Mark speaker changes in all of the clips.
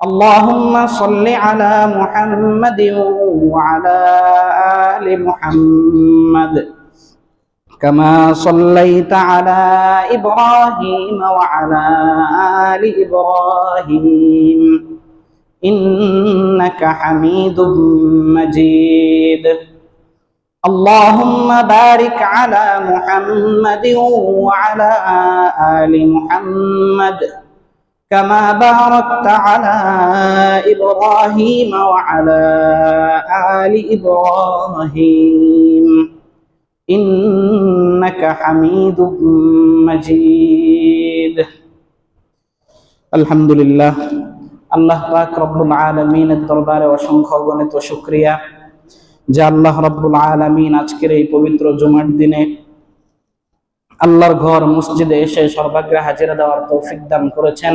Speaker 1: اللهم صل على محمد وعلى آل محمد كما صليت على إبراهيم وعلى آل إبراهيم إنك حميد مجيد اللهم بارك على محمد وعلى آل محمد كما باركت على إبراهيم وعلى آل إبراهيم إنك حميد مجيد الحمد لله আল্লাহ পাক রব্বুল আলামিনের দরবারে অসংখ্য গণিত শুকরিয়া যে আল্লাহ রব্বুল আলামিন আজকের এই পবিত্র জুমার দিনে আল্লাহর ঘর মসজিদে এসে সর্বাগ্রে হাজিরা দেওয়ার তৌফিক দান করেছেন।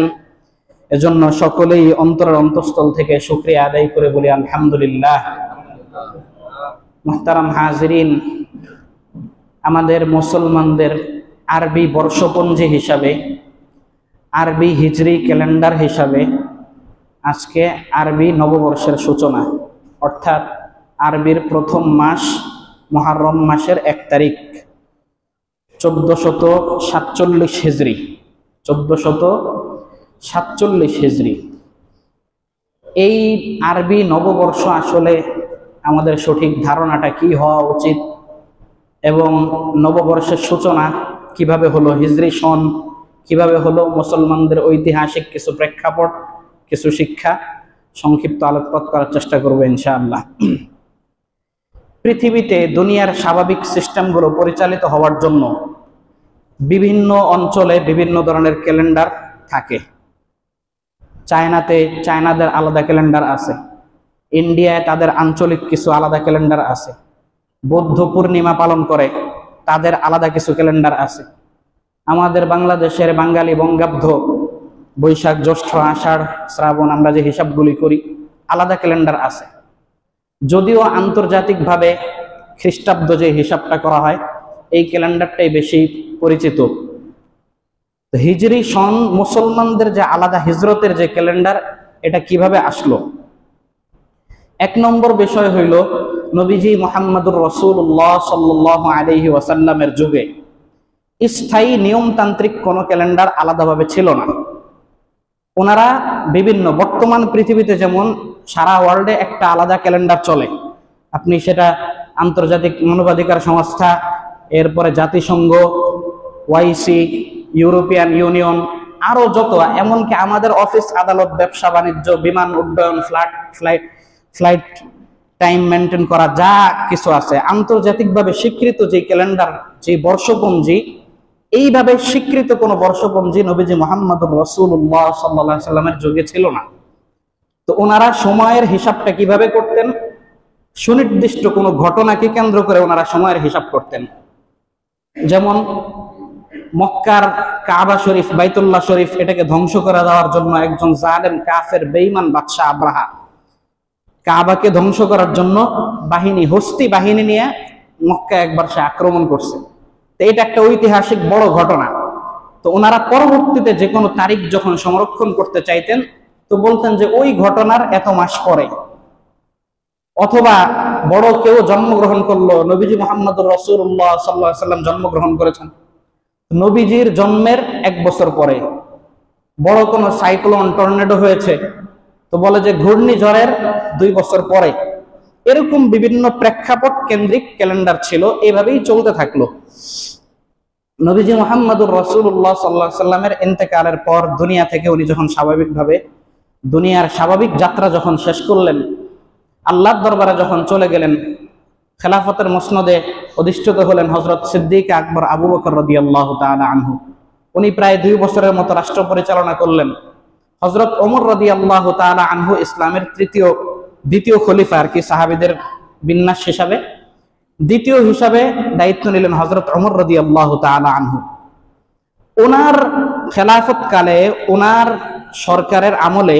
Speaker 1: এজন্য সকলেই অন্তরের অন্তঃস্থল থেকে শুকরিয়া আদায় করে বলি আলহামদুলিল্লাহ। মুহতারাম হাজিরিন, আমাদের মুসলমানদের আরবি বর্ষপঞ্জি হিসাবে, আরবি হিজরি ক্যালেন্ডার হিসাবে আজকে আরবি নববর্ষের সূচনা, অর্থাৎ আরবির প্রথম মাস মুহররম মাসের 1 তারিখ 1447 হিজরি, 1447 হিজরি। এই আরবি নববর্ষ আসলে আমাদের সঠিক ধারণাটা কি হওয়া উচিত এবং নববর্ষের সূচনা কিভাবে হলো, হিজরি সন কিভাবে হলো, মুসলমানদের ঐতিহাসিক কিছু প্রেক্ষাপট, কিছু শিক্ষা সংক্ষিপ্ত আলোকপাত করার চেষ্টা করবো ইনশাআল্লাহ। পৃথিবীতে দুনিয়ার স্বাভাবিক সিস্টেমগুলো পরিচালিত হওয়ার জন্য বিভিন্ন অঞ্চলে বিভিন্ন ধরনের ক্যালেন্ডার থাকে। চায়নাদের আলাদা ক্যালেন্ডার আছে, ইন্ডিয়ায় তাদের আঞ্চলিক কিছু আলাদা ক্যালেন্ডার আছে, বৌদ্ধ পূর্ণিমা পালন করে তাদের আলাদা কিছু ক্যালেন্ডার আছে। আমাদের বাংলাদেশের বাঙালি বঙ্গাব্দ, বৈশাখ জ্যৈষ্ঠ আষাঢ় শ্রাবণ আমরা যে হিসাবগুলি করি আলাদা ক্যালেন্ডার আছে। যদিও আন্তর্জাতিকভাবে খ্রিস্টাব্দ যে হিসাবটা করা হয় এই ক্যালেন্ডারটাই বেশি পরিচিত। হিজরি সন মুসলমানদের যে আলাদা হিজরতের যে ক্যালেন্ডার, এটা কিভাবে আসলো? 1 নম্বর বিষয় হইল নবীজি মুহাম্মদুর রাসূলুল্লাহ সাল্লাল্লাহু আলাইহি ওয়াসাল্লামের যুগে স্থায়ী নিয়মতান্ত্রিক কোনো ক্যালেন্ডার আলাদাভাবে ছিল না। ওনারা বিভিন্ন, বর্তমান পৃথিবীতে যেমন সারা ওয়ার্ল্ডে একটা আলাদা ক্যালেন্ডার চলে, আপনি সেটা আন্তর্জাতিক মানবাধিকার সংস্থা, এরপরে জাতিসংঘ, ওয়াইসি, ইউরোপিয়ান ইউনিয়ন, আরো যত, এমনকি আমাদের অফিস আদালত, ব্যবসা বাণিজ্য, বিমান উড্ডয়ন, ফ্লাইট টাইম মেনটেন করা, যা কিছু আছে আন্তর্জাতিকভাবে স্বীকৃত যে ক্যালেন্ডার, যে বর্ষপঞ্জি, এইভাবে স্বীকৃত কোন বর্ষপঞ্জি নবীজি মুহাম্মদুর রাসূলুল্লাহ সাল্লাল্লাহু আলাইহি সাল্লামের যুগে ছিল না। তো ওনারা সময়ের হিসাবটা কিভাবে করতেন? সুনির্দিষ্ট কোনো ঘটনাকে কেন্দ্র করে ওনারা সময়ের হিসাব করতেন। যেমন মক্কার কাবা শরীফ, বাইতুল্লাহ শরীফ, এটাকে ধ্বংস করে দেওয়ার জন্য একজন জালেম কাফের বেঈমান বাদশা আব্রাহা কাবাকে ধ্বংস করার জন্য হস্তি বাহিনী নিয়ে মক্কা একবার সে আক্রমণ করছে। তো এটা একটা ঐতিহাসিক বড় ঘটনা। তো ওনারা পরবর্তীতে যে কোনো তারিখ যখন সংরক্ষণ করতে চাইতেন তো বলতেন যে ওই ঘটনার এত মাস পরে, অথবা বড় কেউ জন্মগ্রহণ করলো, নবীজি মুহাম্মদুর রাসূলুল্লাহ সাল্লাল্লাহু আলাইহি সাল্লাম জন্মগ্রহণ করেছেন, নবীজির জন্মের 1 বছর পরে বড় কোনো সাইক্লোন, টর্নেডো হয়েছে, তো বলে যে ঘূর্ণিঝড়ের 2 বছর পরে। এরকম বিভিন্ন প্রেক্ষাপট কেন্দ্রিক ক্যালেন্ডার ছিল, এভাবেই চলতে থাকলো। নবীজি মুহাম্মদুর রাসূলুল্লাহ সাল্লাল্লাহু আলাইহি সাল্লামের ইন্তেকালের পর দুনিয়া থেকে উনি যখন স্বাভাবিকভাবে দুনিয়ার স্বাভাবিক যাত্রা যখন শেষ করলেন, আল্লাহর দরবারে যখন চলে গেলেন, খেলাফতের মসনদে অধিষ্ঠিত হলেন হযরত সিদ্দিক আকবর আবু বকর রাদিয়াল্লাহু তাআলা আনহু। উনি প্রায় 2 বছরের মতো রাষ্ট্র পরিচালনা করলেন। হযরত ওমর রাদিয়াল্লাহু তাআলা আনহু ইসলামের দ্বিতীয় খলিফা, আর কি সাহাবীদের বিন্যাস হিসাবে দ্বিতীয় হিসাবে দায়িত্ব নিলেন হযরত ওমর রাদিয়াল্লাহু তাআলা আনহু। ওনার খেলাফত কালে, ওনার সরকারের আমলে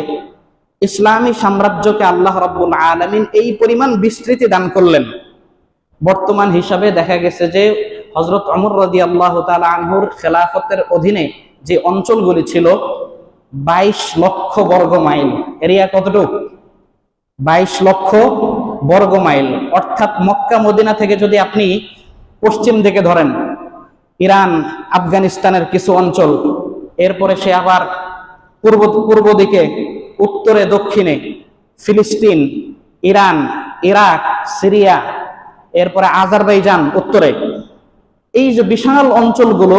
Speaker 1: ইসলামী সাম্রাজ্যকে আল্লাহ রাব্বুল আলামিন এই পরিমাণ বিস্তৃতি দান করলেন। বর্তমান হিসাবে দেখা গেছে যে হযরত ওমর রাদিয়াল্লাহু তাআলা আনহুর খেলাফতের অধীনে যে অঞ্চলগুলি ছিল 22 লক্ষ বর্গ মাইল। এরিয়া কতটুকু? 22 লক্ষ বর্গ মাইল। অর্থাৎ মক্কা মদিনা থেকে যদি আপনি পশ্চিম দিকে ধরেন ইরান আফগানিস্তানের কিছু অঞ্চল, এরপরে সে আবার পূর্ব দিকে, উত্তরে দক্ষিণে ফিলিস্তিন, ইরান, ইরাক, সিরিয়া, এরপরে আজারবাইজান উত্তরে, এই যে বিশাল অঞ্চলগুলো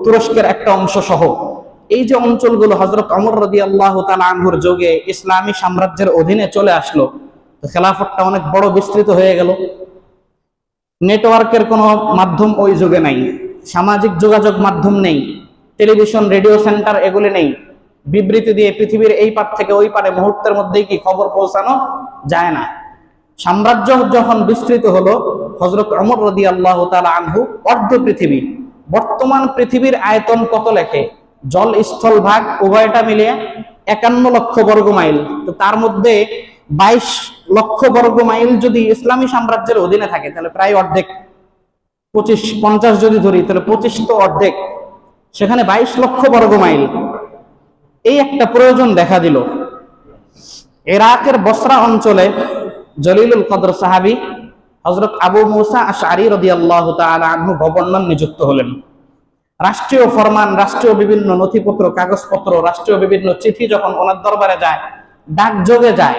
Speaker 1: তুরস্কের একটা অংশ সহ, এই যে অঞ্চলগুলো হযরত ওমর রাদিয়াল্লাহু তাআলা আনহুর যুগে ইসলামী সাম্রাজ্যের অধীনে চলে আসলো। তো খেলাফতটা অনেক বড় বিস্তৃত হয়ে গেল। নেটওয়ার্কের কোনো মাধ্যম ওই যুগে নাই, সামাজিক যোগাযোগ মাধ্যম নেই, টেলিভিশন, রেডিও সেন্টার এগুলি নেই। বিবৃতি দিয়ে পৃথিবীর এই পার থেকে ওই পারে মুহূর্তের মধ্যেই কি খবর পৌঁছানো যায় না। সাম্রাজ্য যখন বিস্তৃত হলো, হযরত ওমর রাদিয়াল্লাহু তাআলা আনহু অর্ধ পৃথিবী, বর্তমান পৃথিবীর আয়তন কত লেখে, জল স্থল ভাগ উভয়টা মিলিয়ে 51 লক্ষ বর্গ মাইল। তো তার মধ্যে 22 লক্ষ বর্গ মাইল যদি ইসলামী সাম্রাজ্যের অধীনে থাকে তাহলে প্রায় অর্ধেক, 25-50 যদি ধরি তাহলে 25 তো অর্ধেক, সেখানে 22 লক্ষ বর্গ মাইল। এই একটা প্রয়োজন দেখা দিল। ইরাকের বসরা অঞ্চলে জলিলুল কদর সাহাবী হযরত আবু মুসা আশআরী রাদিয়াল্লাহু তাআলা আনহু গভর্নর নিযুক্ত হলেন। রাষ্ট্রীয় ফরমান, রাষ্ট্রীয় বিভিন্ন নথিপত্র, কাগজপত্র, রাষ্ট্রীয় বিভিন্ন চিঠি যখন ওনার দরবারে যায়, ডাকযোগে যায়,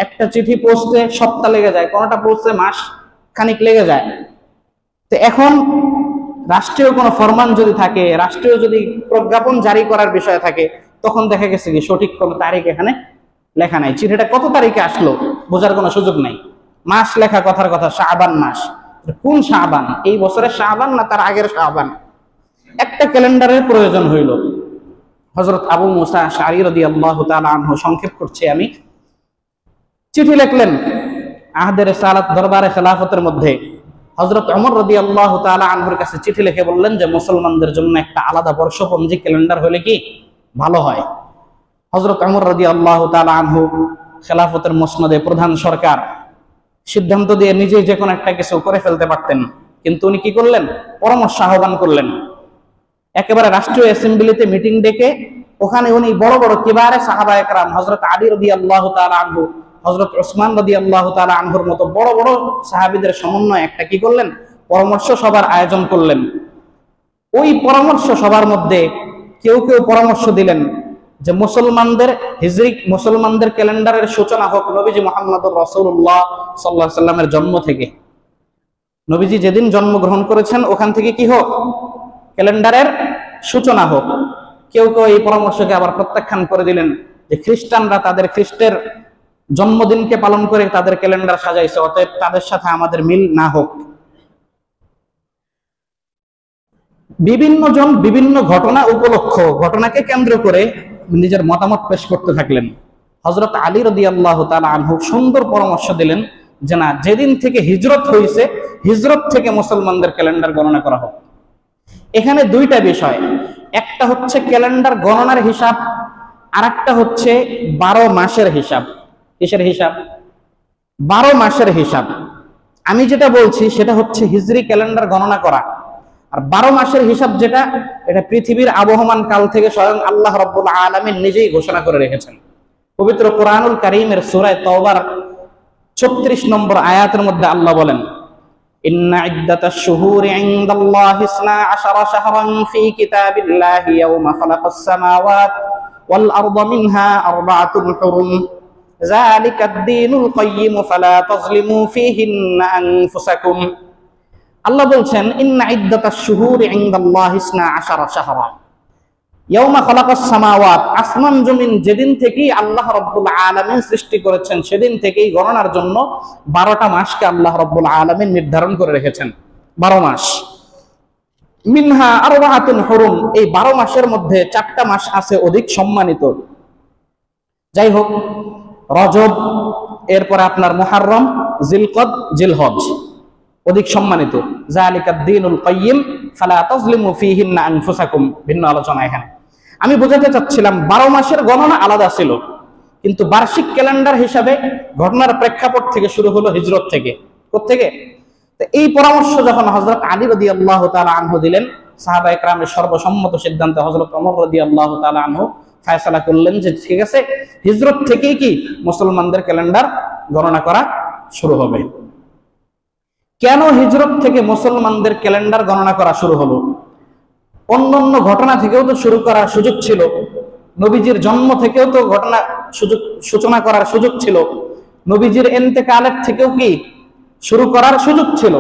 Speaker 1: একটা চিঠি পৌঁছতে সপ্তাহ লেগে যায়, কোনটা পৌঁছতে মাস খানিক লেগে যায়। তো এখন রাষ্ট্রীয় কোনো ফরমান যদি থাকে, রাষ্ট্রীয় যদি প্রজ্ঞাপন জারি করার বিষয় থাকে, তখন দেখা গেছে কি সঠিক কোনো তারিখ এখানে লেখা নাই। চিঠিটা কত তারিখে আসলো বোঝার কোনো সুযোগ নাই। মাস লেখা কথার কথা, শাবান মাস। কোন শাবান? এই বছরের শাবান না তার আগের শাবান? একটা ক্যালেন্ডারের প্রয়োজন হইল। হযরত আবু মুসা আশআরী রাদিয়াল্লাহু তাআলা আনহু, সংক্ষেপ করছি আমি, চিঠি লিখলেন আহদে রিসালাত দরবারে খেলাফতের মধ্যে। হযরত ওমর রাদিয়াল্লাহু তাআলা আনহুর কাছে চিঠি লিখে বললেন যে মুসলমানদের জন্য একটা আলাদা বর্ষপঞ্জি ক্যালেন্ডার হলে কি ভালো হয়। হযরত ওমর রাদিয়াল্লাহু তাআলা আনহু খেলাফতের মসনদে প্রধান সরকার, সিদ্ধান্ত দিয়ে নিজেই যে কোনো একটা কিছু করে ফেলতে পারতেন, কিন্তু উনি কি করলেন? পরামর্শ আহ্বান করলেন। একেবারে রাষ্ট্রীয় অ্যাসেম্বলিতে মিটিং ডেকে ওখানে উনি বড় বড় কিবারে সাহাবায়ে কেরাম, হযরত আলী রাদিয়াল্লাহু তাআলা আনহু, হযরত ওসমান রাদিয়াল্লাহু তাআলা আনহুর মতো বড় বড় সাহাবীদের সমন্বয়ে একটা কি করলেন? পরামর্শ সভার আয়োজন করলেন। ওই পরামর্শ সভার মধ্যে কেউ কেউ পরামর্শ দিলেন যে মুসলমানদের ক্যালেন্ডারের সূচনা হোক নবীজি মুহাম্মদুর রাসূলুল্লাহ সাল্লাল্লাহু আলাইহি সাল্লামের জন্ম থেকে। নবীজি যেদিন জন্মগ্রহণ করেছেন ওখান থেকে কি হোক? ক্যালেন্ডারের সূচনা হোক। কেউ কেউ এই পরামর্শকে আবার প্রত্যাখ্যান করে দিলেন যে খ্রিস্টানরা তাদের খ্রিস্টের জন্মদিনকে পালন করে তাদের ক্যালেন্ডার সাজাইছে, অতএব তাদের সাথে আমাদের মিল না হোক। বিভিন্ন জন বিভিন্ন ঘটনাকে কেন্দ্র করে নিজের মতামত পেশ করতে থাকলেন। হযরত আলী রাদিয়াল্লাহু তাআলা আনহু সুন্দর পরামর্শ দিলেন যে না, যেদিন থেকে হিজরত হয়েছে হিজরত থেকে মুসলমানদের ক্যালেন্ডার গণনা করা হোক। এখানে দুইটা বিষয়, একটা হচ্ছে ক্যালেন্ডার গণনার হিসাব, আর একটা হচ্ছে 12 মাসের হিসাব। কিসের হিসাব? 12 মাসের হিসাব। আমি যেটা বলছি সেটা হচ্ছে হিজরি ক্যালেন্ডার গণনা করা, আর 12 মাসের হিসাব যেটা, এটা পৃথিবীর আবহমান কাল থেকে স্বয়ং আল্লাহ রাব্বুল আলামিন নিজেই ঘোষণা করে রেখেছেন। পবিত্র কোরআনুল কারীমের সূরা তাওবার 36 নম্বর আয়াতের মধ্যে আল্লাহ বলেন, ইন্না ইদ্দাতাশ শুহুরি ইনদাল্লাহি 12 শাহরান ফি কিতাবিল্লাহি ইয়াওমা খালাকাস সামাওয়াতি ওয়াল আরদা মিনহা আরবাআতুন হুরুম যালিকাদ দীনুল কাইয়্যিম ফালা তাযলিমু ফীহিন্না আনফুসাকুম। আল্লাহ বলছেন ইন্না ইদ্দাতাশ শুহুরি ইনদাল্লাহি 12 শাহরান ইয়াওমা খালাকাস সামাওয়াত, আসমান জমিন যেদিন থেকেই আল্লাহ রাব্বুল আলামিন সৃষ্টি করেছেন সেদিন থেকেই গণনার জন্য 12টা মাসকে আল্লাহ রাব্বুল আলামিন নির্ধারণ করে রেখেছেন। 12 মাস। মিনহা আরবাআতুন হুরুম, এই 12 মাসের মধ্যে 4টা মাস আছে অধিক সম্মানিত। যাই হোক, রজব, এরপরে আপনার মুহররম, জিলকদ, জিলহজ অধিক সম্মানিত। যালিকাদ দীনুল কাইয়্যিম ফালা তাযলিমু ফীহিন্না আনফুসাকুম। ভিন্ন আলোচনা এখানে। আমি বোঝাতে চাচ্ছিলাম 12 মাসের গণনা আলাদা ছিল, কিন্তু বার্ষিক ক্যালেন্ডার হিসাবে ঘটনার প্রেক্ষাপট থেকে শুরু হলো হিজরত থেকে। কোত্থেকে? তো এই পরামর্শ যখন হযরত আলী রাদিয়াল্লাহু তাআলা আনহু দিলেন, সাহাবায়ে কেরামের সর্বসম্মত সিদ্ধান্তে হযরত ওমর রাদিয়াল্লাহু তাআলা আনহু ফায়সালা করলেন যে ঠিক আছে, হিজরত থেকেই কি মুসলমানদের ক্যালেন্ডার গণনা করা শুরু হবে। কেন হিজরত থেকে মুসলমানদের ক্যালেন্ডার গণনা করা শুরু হলো? অন্যান্য ঘটনা থেকেও তো শুরু করার সুযোগ ছিল, নবীজির জন্ম থেকেও তো ঘটনা সূচনা করার সুযোগ ছিল, নবীজির ইন্তেকালের থেকেও কি শুরু করার সুযোগ ছিল,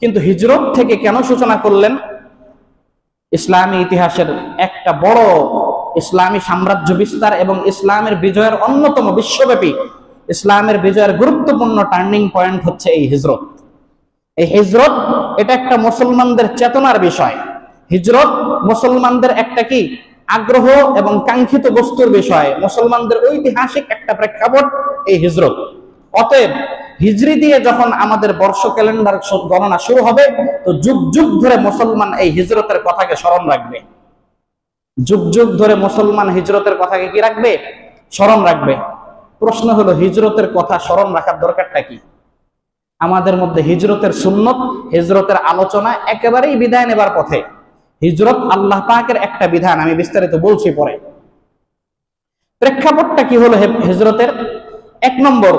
Speaker 1: কিন্তু হিজরত থেকে কেন সূচনা করলেন? ইসলামী ইতিহাসের একটা বড় ইসলামী সাম্রাজ্য বিস্তার এবং ইসলামের বিজয়ের অন্যতম বিশ্বব্যাপী ইসলামের বিজয়ের গুরুত্বপূর্ণ টার্নিং পয়েন্ট হচ্ছে এই হিজরত। এই হিজরত এটা একটা মুসলমানদের চেতনার বিষয়। হিজরত মুসলমানদের একটা কি আগ্রহ এবং কাঙ্ক্ষিত বস্তুর বিষয়, মুসলমানদের ঐতিহাসিক একটা প্রেক্ষাপট এই হিজরত। অতএব হিজরি দিয়ে যখন আমাদের বর্ষ ক্যালেন্ডার গণনা শুরু হবে, তো যুগ যুগ ধরে মুসলমান এই হিজরতের কথাকে স্মরণ রাখবে। যুগ যুগ ধরে মুসলমান হিজরতের কথাকে কি রাখবে? স্মরণ রাখবে। প্রশ্ন হলো, হিজরতের কথা স্মরণ রাখার দরকারটা কি? আমাদের মধ্যে হিজরতের সুন্নত, হিজরতের আলোচনা একেবারেই বিদায় নেবার পথে। হিজরত আল্লাহ পাকের একটা বিধান, আমি বিস্তারিত বলছি পরে। প্রেক্ষাপটটা কি হলো হিজরতের? এক নম্বর,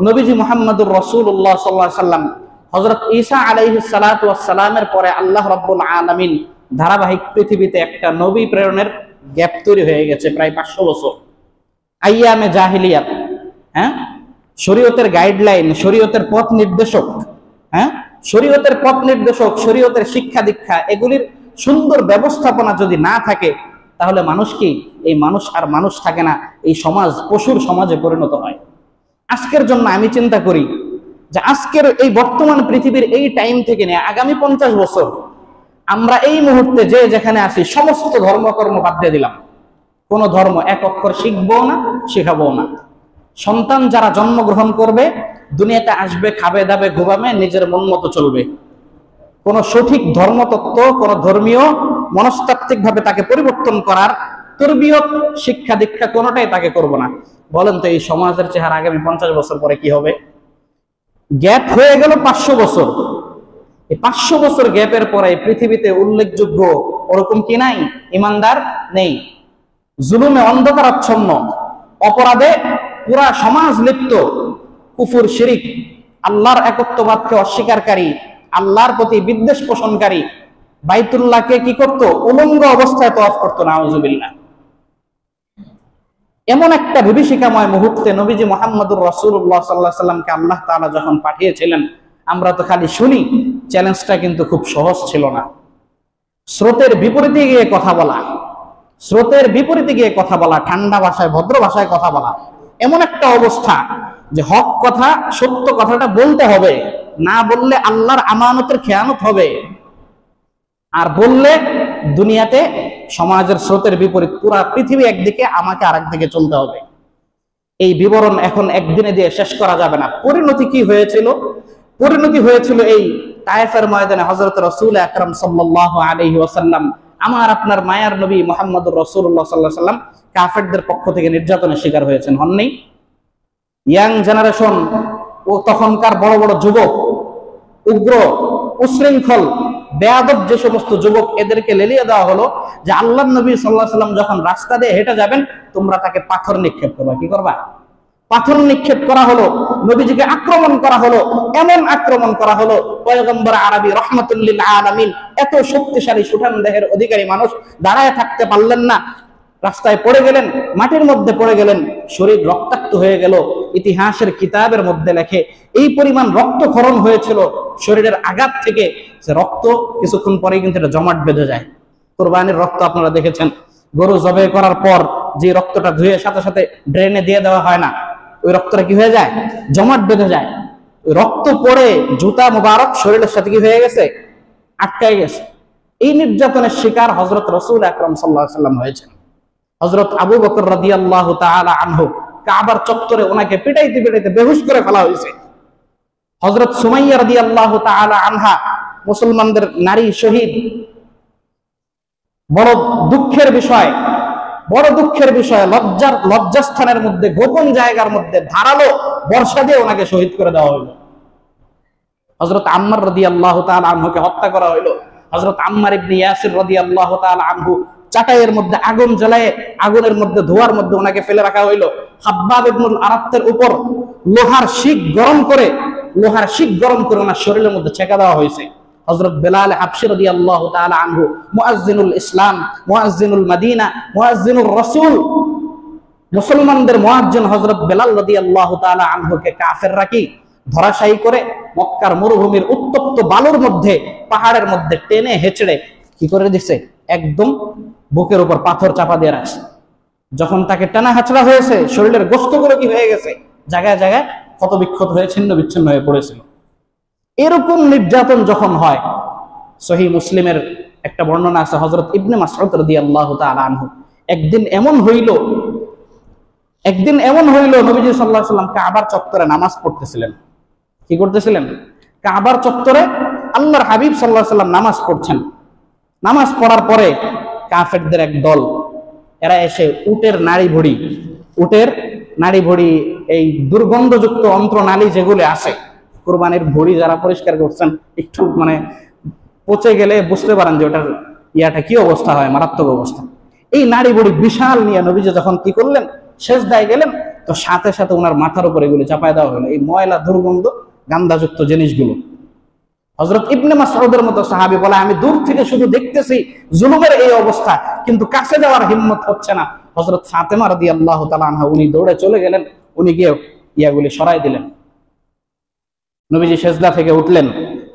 Speaker 1: নবীজি মুহাম্মদুর রাসূলুল্লাহ সাল্লাল্লাহু আলাইহি ওয়াসাল্লাম হযরত ঈসা আলাইহিস সালাতু ওয়াস সালামের পরে আল্লাহ রাব্বুল আলামিন ধারাবাহিক পৃথিবীতে একটা নবী প্রেরণের গ্যাপ তৈরি হয়ে গেছে প্রায় 500 বছর। আইয়ামে জাহিলিয়াত, শরীয়তের গাইডলাইন, শরীয়তের পথ নির্দেশক, শরীয়তের পথ নির্দেশক, শরীয়তের শিক্ষা দীক্ষা, এগুলির সুন্দর ব্যবস্থাপনা যদি না থাকে, তাহলে মানুষ কি, এই মানুষ আর মানুষ থাকে না, এই সমাজ পশুর সমাজে পরিণত হয়। আজকের জন্য আমি চিন্তা করি যে আজকের এই বর্তমান পৃথিবীর এই টাইম থেকে নিয়ে আগামী 50 বছর আমরা এই মুহূর্তে যে যেখানে আছি সমস্ত ধর্মকর্ম বাদ দিয়ে দিলাম। কোন ধর্ম এক অক্ষর শিখবো না, শেখাবো না। সন্তান যারা জন্মগ্রহণ করবে, দুনিয়াতে আসবে, খাবে দাবে ঘুমাবে, নিজের মন মতো চলবে। কোন সঠিক ধর্মতত্ত্ব, কোন ধর্মীয় মনস্তাত্ত্বিক ভাবে তাকে পরিবর্তন করার তরবিয়ত, শিক্ষা দীক্ষা কোনটাই তাকে করব না। বলেন তো এই সমাজের চেহারা আগামী 50 বছর পরে কি হবে? গ্যাপ হয়ে গেল 500 বছর। এই 500 বছর গ্যাপের পরে পৃথিবীতে উল্লেখযোগ্য ওরকম কি নাই? ইমানদার নেই। জুলুমে অন্ধকারাচ্ছন্ন, অপরাধে পুরা সমাজ লিপ্ত, কুফর শিরিক, আল্লাহর একত্ববাদকে অস্বীকারী, আল্লাহর প্রতি বিদ্বেষ পোষণকারী, বাইতুল্লাহকে কি করত? উলঙ্গ অবস্থায় তওয়াফ করত, নাউজুবিল্লাহ। এমন একটা বিভীষিকাময় মুহূর্তে নবীজি মুহাম্মদুর রাসূলুল্লাহ সাল্লাল্লাহু আলাইহি সাল্লামকে আল্লাহ তাআলা যখন পাঠিয়েছিলেন, আমরা তো খালি শুনি, চ্যালেঞ্জটা কিন্তু খুব সহজ ছিল না। স্রোতের বিপরীতে গিয়ে কথা বলা, স্রোতের বিপরীতে গিয়ে কথা বলা, ঠান্ডা ভাষায় ভদ্র ভাষায় কথা বলা, এমন একটা অবস্থা যে হক কথা, সত্য কথাটা বলতে হবে, না বললে আল্লাহর আমানতের খেয়ানত হবে, আর বললে দুনিয়াতে সমাজের স্রোতের বিপরীত, পুরা পৃথিবী একদিকে, আমাকে আরেক দিকে চলতে হবে। এই বিবরণ এখন একদিনে দিয়ে শেষ করা যাবে না। পরিণতি কি হয়েছিল? পরিণতি হয়েছিল এই তায়েফের ময়দানে হযরত রাসূল আকরাম সাল্লাল্লাহু আলাইহি ওয়াসাল্লাম, আমার আপনার মায়ার নবী মুহাম্মদুর রাসূলুল্লাহ সাল্লাল্লাহু আলাইহি ওয়াসাল্লাম কাফেরদের পক্ষ থেকে নির্যাতনের শিকার হয়েছেন, হননি? ইয়াং জেনারেশন ও তখনকার বড় বড় যুবক, উগ্র, উশৃঙ্খল, বেয়াদব যে সমস্ত যুবক, এদেরকে লেলিয়ে দেওয়া হলো যে আল্লাহর নবী সাল্লাল্লাহু আলাইহি ওয়াসাল্লাম যখন রাস্তা দিয়ে হেঁটে যাবেন, তোমরা তাকে পাথর নিক্ষেপ করবা। কি করবা? পাথর নিক্ষেপ করা হলো, নবীজিকে আক্রমণ করা হলো। এমন আক্রমণ করা হলো, পয়গম্বর আরবী রাহমাতুল লিল আলামিন, এত শক্তিশালী সুঠাম দেহের অধিকারী মানুষ দাঁড়ায় থাকতে পারলেন না, রাস্তায় পড়ে গেলেন, মাটির মধ্যে পড়ে গেলেন, শরীর রক্তাক্ত হয়ে গেল। ইতিহাসের কিতাবের মধ্যে লেখে এই পরিমাণ রক্তক্ষরণ হয়েছিল শরীরের আঘাত থেকে, যে রক্ত কিছুক্ষণ পরেই কিন্তু এটা জমাট বেঁধে যায়। কুরবানির রক্ত আপনারা দেখেছেন, গরু জবাই করার পর যে রক্তটা ধুয়ে সাথে সাথে ড্রেনে দিয়ে দেওয়া হয় না, ওই রক্তটা কি হয়ে যায়? জমাট বেঁধে যায়। ওই রক্ত পড়ে জুতা মুবারক শরীরের সাথে কি হয়ে গেছে? আটকায় গেছে। এই নির্যাতনের শিকার হযরত রাসূল আকরাম সাল্লাল্লাহু আলাইহি ওয়াসাল্লাম হয়েছেন। হযরত আবু বকর রাদিয়াল্লাহু তাআলা আনহু, কাবার চত্বরে ওনাকে পিটাইতে পিটাইতে বেহুশ করে ফেলা হয়েছে। হযরত সুমাইয়া রাদিয়াল্লাহু তাআলা আনহা, মুসলমানদের নারী শহীদ, বড় দুঃখের বিষয়, বড় দুঃখের বিষয়, লজ্জাস্থানের মধ্যে, গোপন জায়গার মধ্যে ধারালো বর্ষা দিয়ে ওনাকে শহীদ করে দেওয়া হইল। হযরত আম্মার রাদিয়াল্লাহু তাআলা আনহুকে হত্যা করা হইল। হযরত আম্মার ইবনে ইয়াসির রাদিয়াল্লাহু তাআলা আনহু চাটাইয়ের মধ্যে আগুন জ্বালায়, আগুনের মধ্যে ধোয়ার মধ্যে ওনাকে ফেলে রাখা হইলো। খাব্বাব ইবনুল আরাত্তের উপর লোহার শিক গরম করে ওনার শরীরের মধ্যে ছেঁকা দেওয়া হয়েছে। হযরত বেলাল হাবশী রাদিয়াল্লাহু তাআলা আনহু, মুয়াজ্জিনুল ইসলাম, মুয়াজ্জিনুল মদিনা, মুয়াজ্জিনুর রাসূল, মুসলমানদের মুয়াজ্জিন হযরত বেলাল রাদিয়াল্লাহু তাআলা আনহুকে কাফেররা কি ধরাশায়ী করে মক্কার মরুভূমির উত্তপ্ত বালুর মধ্যে, পাহাড়ের মধ্যে টেনে হেঁচড়ে কি করে দিছে, একদম বুকের উপর পাথর চাপা দিয়ে রাখছে। যখন তাকে টানা হাঁচড়া হয়েছে, শরীরের গোশতগুলো কি হয়ে গেছে, জায়গায় জায়গায় ক্ষত বিক্ষত হয়ে ছিন্ন বিচ্ছিন্ন হয়ে পড়েছিল। এরকম নির্যাতন যখন হয়, সহিহ মুসলিমের একটা বর্ণনা আছে, হযরত ইবনে মাসউদ রাদিয়াল্লাহু তাআলা আনহু, একদিন এমন হইল নবীজি সাল্লাল্লাহু আলাইহি ওয়াসাল্লাম কাবার চত্বরে নামাজ পড়তেছিলেন। কি করতেছিলেন? কাবার চত্বরে আল্লাহর হাবিব সাল্লাল্লাহু আলাইহি ওয়াসাল্লাম নামাজ পড়ছেন। নামাজ পড়ার পরে কাফেরদের এক দল, এরা এসে উটের নাড়ি ভড়ি, এই দুর্গন্ধযুক্ত অন্ত্রনালী যেগুলো আছে, কুরবানির ভড়ি যারা পরিষ্কার করছেন, একটু মানে পচে গেলে বুঝতে পারেন যে ওটার ইয়াটা কি অবস্থা হয়, মারাত্মক অবস্থা। এই নাড়ি ভড়ি বিশাল নিয়ে নবীজি যখন কি করলেন, সেজদায় গেলেন, তো সাথে সাথে ওনার মাথার উপর এগুলো চাপায় দেওয়া হলো, এই ময়লা দুর্গন্ধ গান্ধাযুক্ত জিনিসগুলো। হযরত ইবনে মাসউদের মতো সাহাবী বলে, আমি দূর থেকে শুধু দেখতেছি জুলুমের এই অবস্থা, কিন্তু কাছে যাওয়ার হিম্মত হচ্ছে না। হযরত ফাতেমা রাদিয়াল্লাহু তাআলা আনহা উনি দৌড়ে চলে গেলেন, উনি গিয়ে ইয়াগুলি সরাই দিলেন। নবীজি সেজদা থেকে উঠলেন।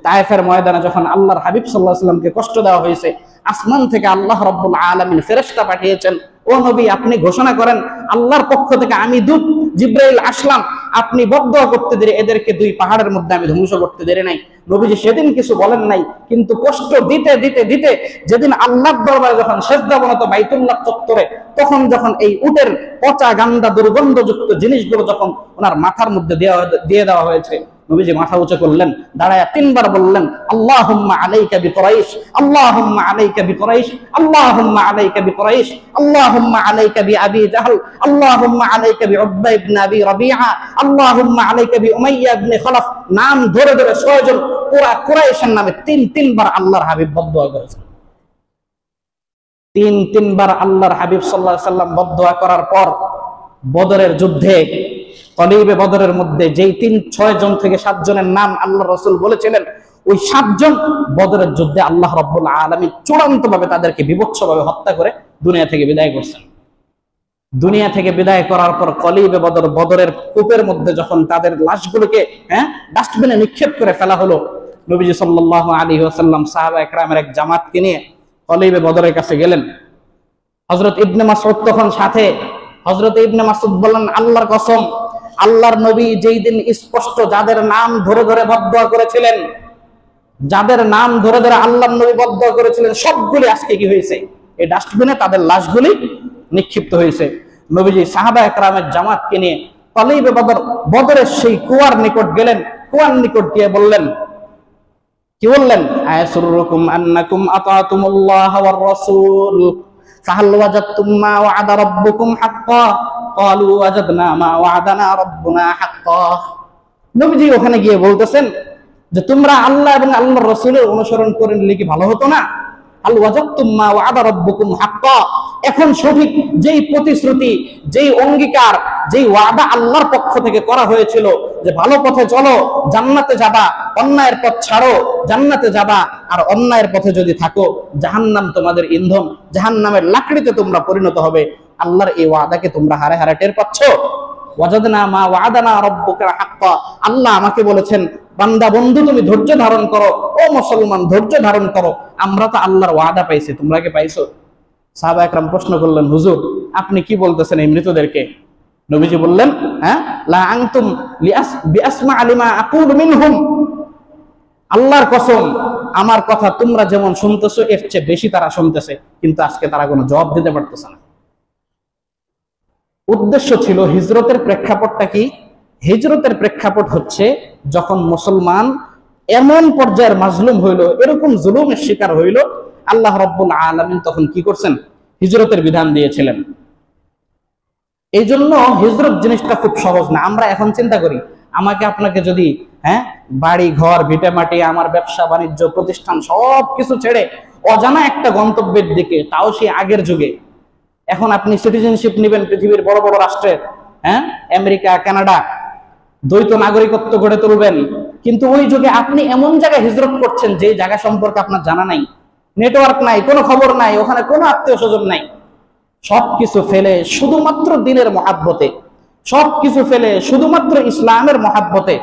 Speaker 1: তায়েফের ময়দানে যখন আল্লাহর হাবিব সাল্লাল্লাহু আলাইহি ওয়াসাল্লামকে কষ্ট দেওয়া হয়েছে, আসমান থেকে আল্লাহ রাব্বুল আলামিন ফেরেশতা পাঠিয়েছেন, ও নবী আপনি ঘোষণা করেন আল্লাহর পক্ষ থেকে আমি দূত জিবরাইল আসলাম, আপনি বদদুয়া করতে দেরি, এদেরকে দুই পাহাড়ের মধ্যে আমি ধ্বংস করতে দেরি নাই। নবীজি সেদিন কিছু বলেন নাই, কিন্তু কষ্ট দিতে দিতে দিতে যেদিন আল্লাহর দরবারে যখন সেজদাবনত বাইতুল্লাহ চত্বরে, তখন যখন এই উটের পচা গান্দা দুর্গন্ধযুক্ত জিনিসগুলো যখন ওনার মাথার মধ্যে দিয়ে দেওয়া হয়েছে, নবীজি মাথা উঁচু করলেন, দাঁড়ায়া তিনবার বললেন, আল্লাহুম্মা আলাইকা বিকুরাইশ, আল্লাহুম্মা আলাইকা বিকুরাইশ, আল্লাহুম্মা আলাইকা বিকুরাইশ, আল্লাহুম্মা আলাইকা বিআবি জাহল, আল্লাহুম্মা আলাইকা বিউতবা ইবনে আবি রাবিআ, আল্লাহুম্মা আলাইকা বিউমাইয়া ইবনে খালাফ। নাম ধরে ধরে 6 জন পুরা কুরাইশের নামে তিনবার আল্লাহর হাবিব বদদুয়া করেছেন। তিনবার আল্লাহর হাবিব সাল্লাল্লাহু আলাইহি ওয়াসাল্লাম বদদুয়া করার পর বদরের যুদ্ধে, কলিবে বদরের মধ্যে যেই 6 জন থেকে 7 জনের নাম আল্লাহ রাসূল বলেছিলেন, ওই 7 জন বদরের যুদ্ধে আল্লাহ রাব্বুল আলামিন চূড়ান্তভাবে তাদেরকে বিভৎসভাবে হত্যা করে দুনিয়া থেকে বিদায় করছেন। দুনিয়া থেকে বিদায় করার পর কলিবে বদরের কূপের মধ্যে যখন তাদের লাশগুলোকে ডাস্টবিনে নিক্ষেপ করে ফেলা হলো, নবীজি সাল্লাল্লাহু আলাইহি ওয়াসাল্লাম সাহাবা একরামের এক জামাতকে নিয়ে কলিবে বদরের কাছে গেলেন। হযরত ইবনে মাসউদ তখন সাথে। হযরত ইবনে মাসউদ বললেন, আল্লাহর কসম, আল্লাহর নবী যেই দিন স্পষ্ট যাদের নাম ধরে ধরে বদদুয়া করেছিলেন, যাদের নাম ধরে ধরে আল্লাহর নবী বদদুয়া করেছিলেন, সবগুলি আজকে কি হয়েছে, এই ডাস্টবিনে তাদের লাশগুলি নিক্ষিপ্ত হয়েছে। নবীজি সাহাবা একরামের জামাতকে নিয়ে কলিবে বদরের সেই কুয়ার নিকট গেলেন। কুয়ার নিকট গিয়ে বললেন, কি বললেন, আয়াসুরুকুম আন্নাকুম আতাতুমুল্লাহ ওয়ার রাসূল ফাহাল ওয়াজাদতুম মা ওয়া'আদা রাব্বুকুম হাক্কান ক্বালু ওয়াজাদনা মা ওয়া'আদানা রাব্বুনা হাক্কান। নবীজি ওখানে গিয়ে বলতেছেন যে তোমরা আল্লাহ এবং আল্লাহর রাসূলের অনুসরণ করে নিলে কি ভালো হতো না? হাল ওয়াজাদতুম মা ওয়া'আদা রাব্বুকুম হাক্কান। এখন সঠিক যেই প্রতিশ্রুতি, যেই অঙ্গীকার, যেই ওয়াদা আল্লাহর পক্ষ থেকে করা হয়েছিল যে ভালো পথে চলো জান্নাতে যাবা, অন্যায়ের পথ ছাড়ো জান্নাতে যাবা, আর অন্যায়ের পথে যদি থাকো জাহান্নাম তোমাদের ইন্ধন, জাহান্নামের লাকড়িতে তোমরা পরিণত হবে, আল্লাহর এই ওয়াদাকে তোমরা হারে হারে টের পাচ্ছ? ওয়াজাদনা মা ওয়া'আদানা রাব্বুকা হাক্কান। আল্লাহ আমাকে বলেছেন, বান্দা বন্ধু তুমি ধৈর্য ধারণ করো, ও মুসলমান ধৈর্য ধারণ করো, আমরা তো আল্লাহর ওয়াদা পাইছি, তোমরা কি পাইছো? সাহাবা একরাম প্রশ্ন করলেন, হুজুর আপনি কি বলতেছেন এই মৃতদেরকে? নবীজি বললেন, লা আনতুম বিআসমা লিমা আকুলু মিনহুম। আল্লাহর কসম, আমার কথা তোমরা যেমন শুনতেছো এর চেয়ে বেশি তারা শুনতেছে, কিন্তু আজকে তারা কোনো জবাব দিতে পারতেছে না। উদ্দেশ্য ছিল হিজরতের প্রেক্ষাপটটা কি? হিজরতের প্রেক্ষাপট হচ্ছে যখন মুসলমান এমন পর্যায়ের মাজলুম হইল, এরকম জুলুমের শিকার হইল, আল্লাহ রাব্বুল আলামিন তখন কি করছেন? হিজরতের বিধান দিয়েছিলেন। এই জন্য হিজরত জিনিসটা খুব সহজ না। আমরা এখন চিন্তা করি, আমাকে আপনাকে যদি বাড়ি ঘর ভিটে মাটি, আমার ব্যবসা বাণিজ্য প্রতিষ্ঠান সবকিছু ছেড়ে অজানা একটা গন্তব্যের দিকে, তাও সেই আগের যুগে। এখন আপনি সিটিজেনশিপ নেবেন পৃথিবীর বড় বড় রাষ্ট্রের, হ্যাঁ, আমেরিকা, কানাডা, দ্বৈত নাগরিকত্ব গড়ে তুলবেন, কিন্তু ওই যুগে আপনি এমন জায়গায় হিজরত করছেন যে জায়গা সম্পর্কে আপনার জানা নাই, নেটওয়ার্ক নাই, কোনো খবর নাই, ওখানে কোনো আত্মীয় স্বজন নাই। সবকিছু ফেলে শুধুমাত্র দিনের মহাব্বতে, সবকিছু ফেলে শুধুমাত্র ইসলামের মহাব্বতে,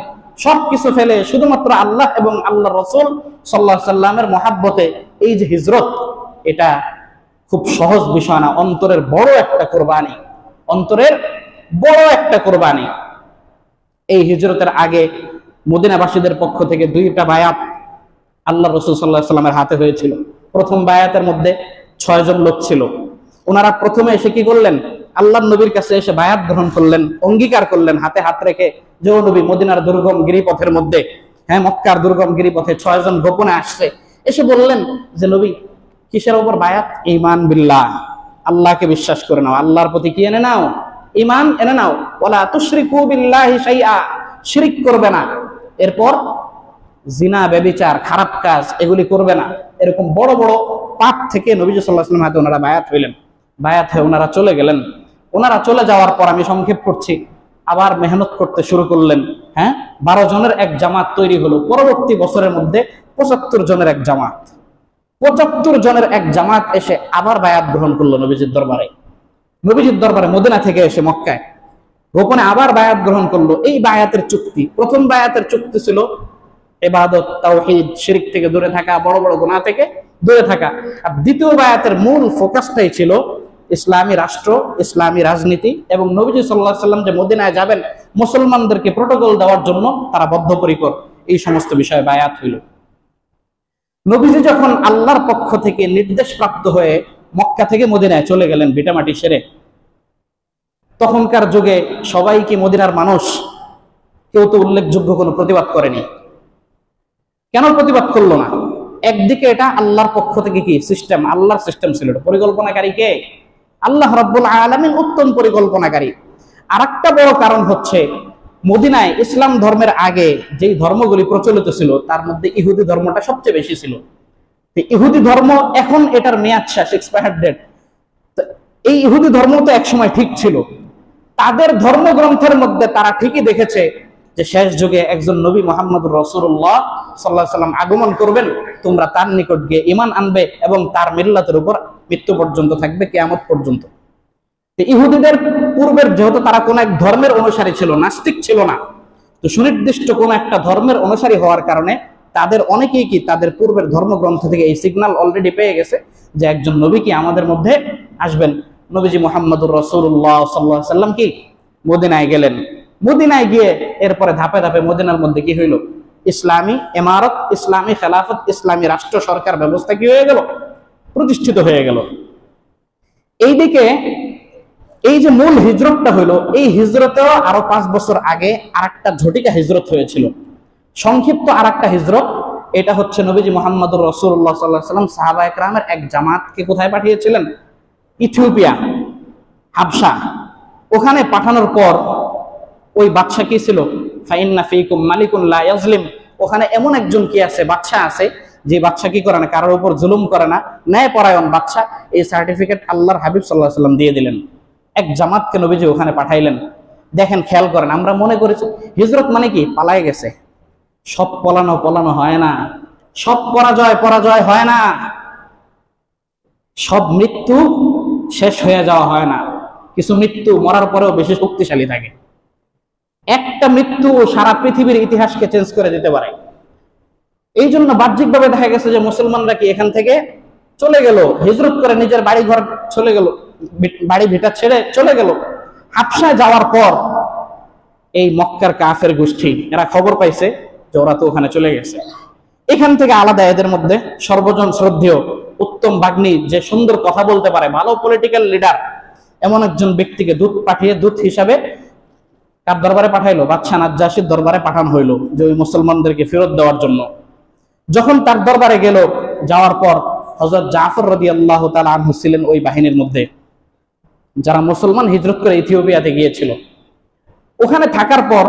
Speaker 1: সবকিছু ফেলে শুধুমাত্র আল্লাহ এবং আল্লাহ রসুল সাল্লাল্লাহু আলাইহি সাল্লামের মহাব্বতে এই যে হিজরত, এটা খুব সহজ বিষয় না। অন্তরের বড় একটা কোরবানি, অন্তরের বড় একটা কোরবানি। এই হিজরতের আগে মদিনাবাসীদের পক্ষ থেকে 2টা বায়াত আল্লাহ রসুল সাল্লাল্লাহু আলাইহি সাল্লামের হাতে হয়েছিল। প্রথম বায়াতের মধ্যে 6 জন লোক ছিল। ওনারা প্রথমে এসে কি করলেন, আল্লাহর নবীর কাছে এসে বায়াত গ্রহণ করলেন, অঙ্গীকার করলেন হাতে হাত রেখে যে ও নবী, মদিনার দুর্গম গিরিপথের মধ্যে, হ্যাঁ, মক্কার দুর্গম গিরিপথে 6 জন গোপনে আসছে, এসে বললেন যে নবী, কিসের উপর বায়াত? ঈমান বিল্লাহ, আল্লাহকে বিশ্বাস করে নাও, আল্লাহর প্রতি কি এনে নাও? ঈমান এনে নাও। ওয়ালা তুশরিকু বিল্লাহি শাইআ, শিরক করবে না। এরপর জিনা, ব্যভিচার, খারাপ কাজ এগুলি করবে না। এরকম বড় বড় পাপ থেকে নবীজি সাল্লাল্লাহু আলাইহি ওয়াসাল্লামের হাতে ওনারা বায়াত হইলেন। বায়াত হয়ে ওনারা চলে গেলেন। ওনারা চলে যাওয়ার পর, আমি সংক্ষেপ করছি, আবার মেহনত করতে শুরু করলেন। হ্যাঁ, 12 জনের এক জামাত তৈরি হলো। পরবর্তী বছরের মধ্যে 75 জনের এক জামাত, 75 জনের এক জামাত এসে আবার বায়াত গ্রহণ করলো নবীজির দরবারে। নবীজির দরবারে মদিনা থেকে এসে মক্কায় গোপনে আবার বায়াত গ্রহণ করলো। এই বায়াতের চুক্তি, প্রথম বায়াতের চুক্তি ছিল ইবাদত, তাওহীদ, শিরক থেকে দূরে থাকা, বড় বড় গুনাহ থেকে দূরে থাকা। আর দ্বিতীয় বায়াতের মূল ফোকাসটাই ছিল ইসলামী রাষ্ট্র, ইসলামী রাজনীতি, এবং নবীজি সাল্লাল্লাহু আলাইহি সাল্লাম যে মদিনায় যাবেন মুসলমানদেরকে প্রোটোকল দেওয়ার জন্য তারা বদ্ধপরিকর। এই সমস্ত বিষয়ে বায়াত হইল। নবীজি যখন আল্লাহর পক্ষ থেকে নির্দেশ প্রাপ্ত হয়ে মক্কা থেকে মদিনায় চলে গেলেন ভিটামাটি সেরে, তখনকার যুগে সবাই কি মদিনার মানুষ? কেউ তো উল্লেখযোগ্য কোনো প্রতিবাদ করেনি। কেন প্রতিবাদ করলো না? একদিকে এটা আল্লাহর পক্ষ থেকে কি সিস্টেম, আল্লাহর সিস্টেম ছিল, পরিকল্পনাকারী কে? আল্লাহ রাব্বুল আলামিন, উত্তম পরিকল্পনাকারী। আরেকটা বড় কারণ হচ্ছে, মদিনায় ইসলাম ধর্মের আগে যেই ধর্মগুলি প্রচলিত ছিল তার মধ্যে ইহুদি ধর্মটা সবচেয়ে বেশি ছিল। ইহুদি ধর্ম এখন এটার মেয়াদ শেষ, এক্সপায়ার্ড ডেট। এই ইহুদি ধর্ম তো একসময় ঠিক ছিল। তাদের ধর্মগ্রন্থের মধ্যে তারা ঠিকই দেখেছে যে শেষ যুগে একজন নবী মুহাম্মদুর রাসূলুল্লাহ সাল্লাল্লাহু আলাইহি সাল্লাম আগমন করবেন, তোমরা তার নিকট গিয়ে ঈমান আনবে এবং তার মিল্লাতের উপর মৃত্যু পর্যন্ত থাকবে, কিয়ামত পর্যন্ত। ইহুদিদের পূর্বের, যেহেতু তারা কোন এক ধর্মের অনুসারী ছিল, নাস্তিক ছিল না, তো সুনির্দিষ্ট কোন একটা ধর্মের অনুসারী হওয়ার কারণে তাদের অনেকেই কি তাদের পূর্বের ধর্মগ্রন্থ থেকে এই সিগন্যাল অলরেডি পেয়ে গেছে যে একজন নবী কি আমাদের মধ্যে আসবেন। নবীজি মুহাম্মদুর রাসূলুল্লাহ সাল্লাল্লাহু আলাইহি সাল্লাম কি মদিনায় গেলেন। মদিনায় গিয়ে এরপরে ধাপে ধাপে মদিনার মধ্যে কি হইল? ইসলামী ইমারত, ইসলামী খেলাফত, ইসলামী রাষ্ট্র সরকার ব্যবস্থা কি হয়ে গেল? প্রতিষ্ঠিত হয়ে গেল। এইদিকে এই যে মূল হিজরতটা হইলো, এই হিজরতেও আরো 5 বছর আগে আরেকটা ঝটিকা হিজরত হয়েছিল, সংক্ষিপ্ত আরেকটা হিজরত। এটা হচ্ছে নবীজি মুহাম্মদুর রাসূলুল্লাহ সাল্লাল্লাহু আলাইহি সাল্লাম সাহাবায়ে কেরামের এক জামাতকে কোথায় পাঠিয়েছিলেন? ইথিওপিয়া, হাবশা। ওখানে পাঠানোর পর ওই বাদশা কি ছিল? ফাইন্না ফীকুম মালিকুন লা ইয়াজলিম। ওখানে এমন একজন কি আছে, বাদশা আছে, যে বাদশা কি করে না, কারোর উপর জুলুম করে না, ন্যায়পরায়ণ বাদশা। এই সার্টিফিকেট আল্লাহর হাবিব সাল্লাল্লাহু আলাইহি সাল্লাম দিয়ে দিলেন। এক জামাতকে নবীজি ওখানে পাঠাইলেন। দেখেন, খেয়াল করেন, আমরা মনে করেছি হিজরত মানে কি পালায় গেছে। সব পলানো হয় না, সব পরাজয় হয় না, সব মৃত্যু শেষ হয়ে যাওয়া হয় না। কিছু মৃত্যু মরার পরেও বেশি শক্তিশালী থাকে। একটা মৃত্যু সারা পৃথিবীর ইতিহাসকে চেঞ্জ করে দিতে পারে। এই জন্য বাহ্যিকভাবে দেখা গেছে যে মুসলমানরা কি এখান থেকে চলে গেল, হিজরত করে নিজের বাড়ি ঘর চলে গেল, বাড়ি ভিটা ছেড়ে চলে গেল। হাবশায় যাওয়ার পর এই মক্কার কাফের গোষ্ঠী এরা খবর পাইছে যে ওরা তো ওখানে চলে গেছে। এখান থেকে আলাদা এদের মধ্যে সর্বজন শ্রদ্ধেয় উত্তম বাগ্নী, যে সুন্দর কথা বলতে পারে, ভালো পলিটিক্যাল লিডার, এমন একজন ব্যক্তিকে দূত পাঠিয়ে, দূত হিসাবে কার দরবারে পাঠাইলো? বাদশা নাজ্জাশীর দরবারে পাঠানো হইলো যে ওই মুসলমানদেরকে ফেরত দেওয়ার জন্য। যখন তার দরবারে গেল, যাওয়ার পর হযরত জাফর রাদিয়াল্লাহু তাআলা আনহু ছিলেন ওই বাহিনীর মধ্যে যারা মুসলমান হিজরত করে ইথিওপিয়াতে গিয়েছিল। ওখানে থাকার পর